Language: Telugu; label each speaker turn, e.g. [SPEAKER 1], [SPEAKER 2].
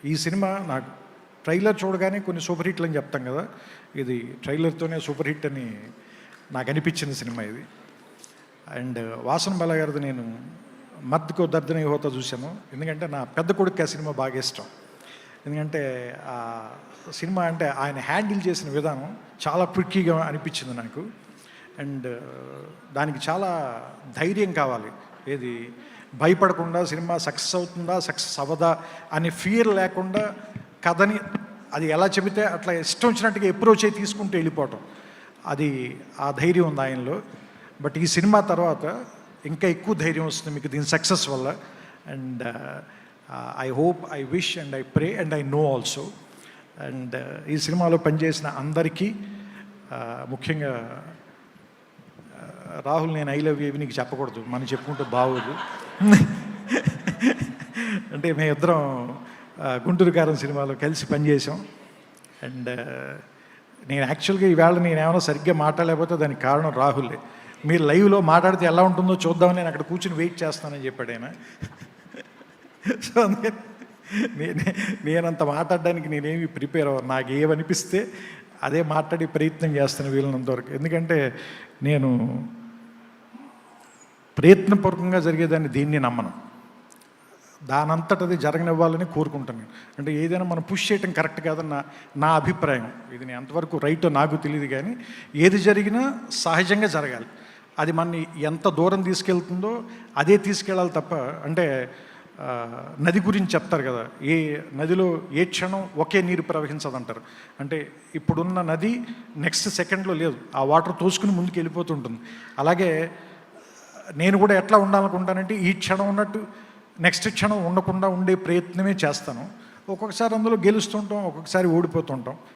[SPEAKER 1] ఈ సినిమా నాకు ట్రైలర్ చూడగానే కొన్ని సూపర్ హిట్లు అని చెప్తాం కదా, ఇది ట్రైలర్తోనే సూపర్ హిట్ అని నాకు అనిపించిన సినిమా ఇది. అండ్ వాసన్ బాల గారిది నేను మత్తుకో దర్దనే హోతా చూశాను. ఎందుకంటే నా పెద్ద కొడుకు ఆ సినిమా బాగా ఇష్టం. ఎందుకంటే ఆ సినిమా అంటే ఆయన హ్యాండిల్ చేసిన విధానం చాలా క్విక్కీగా అనిపించింది నాకు. అండ్ దానికి చాలా ధైర్యం కావాలి. ఏది భయపడకుండా సినిమా సక్సెస్ అవుతుందా సక్సెస్ అవ్వదా అని ఫియర్ లేకుండా కథని అది ఎలా చెబితే అట్లా ఇష్టం వచ్చినట్టుగా అప్రోచ్ అయి తీసుకుంటూ వెళ్ళిపోవటం, అది ఆ ధైర్యం ఉంది ఆయనలో. బట్ ఈ సినిమా తర్వాత ఇంకా ఎక్కువ ధైర్యం వస్తుంది మీకు దీని సక్సెస్ వల్ల. And I hope, I wish and I pray and I know also. And ఈ సినిమాలో పనిచేసిన అందరికీ ముఖ్యంగా రాహుల్, నేను ఐ లవ్ యూ నీకు చెప్పకూడదు, మనం చెప్పుకుంటే బాగోదు. అంటే మేమిద్దరం గుంటూరు కారం సినిమాలో కలిసి పనిచేసాం. అండ్ నేను యాక్చువల్గా ఈవేళ నేనేమైనా సరిగ్గా మాట్లాడలేకపోతే దానికి కారణం రాహులే. మీరు లైవ్లో మాట్లాడితే ఎలా ఉంటుందో చూద్దామని నేను అక్కడ కూర్చొని వెయిట్ చేస్తానని చెప్పాడు ఆయన. సో నేనంత మాట్లాడడానికి నేనేమి ప్రిపేర్ అవ్వను. నాకు ఏమనిపిస్తే అదే మాట్లాడి ప్రయత్నం చేస్తాను వీళ్ళనంతవరకు. ఎందుకంటే నేను ప్రయత్నపూర్వకంగా జరిగేదాన్ని దీన్ని నమ్మను, దానంతటది జరగనివ్వాలని కోరుకుంటాను. అంటే ఏదైనా మనం పుష్ చేయటం కరెక్ట్ కాదని నా అభిప్రాయం. ఇది నేను ఎంతవరకు రైటో నాకు తెలియదు, కానీ ఏది జరిగినా సహజంగా జరగాలి. అది మనని ఎంత దూరం తీసుకెళ్తుందో అదే తీసుకెళ్ళాలి తప్ప, అంటే నది గురించి చెప్తారు కదా, ఏ నదిలో ఏ క్షణం ఒకే నీరు ప్రవహించదంటారు. అంటే ఇప్పుడున్న నది నెక్స్ట్ సెకండ్లో లేదు, ఆ వాటర్ తోసుకుని ముందుకు వెళ్ళిపోతుంటుంది. అలాగే నేను కూడా ఎట్లా ఉండాలనుకుంటానంటే ఈ క్షణం ఉన్నట్టు నెక్స్ట్ క్షణం ఉండకుండా ఉండే ప్రయత్నమే చేస్తాను. ఒక్కొక్కసారి అందులో గెలుస్తుంటాం, ఒక్కొక్కసారి ఓడిపోతుంటాం.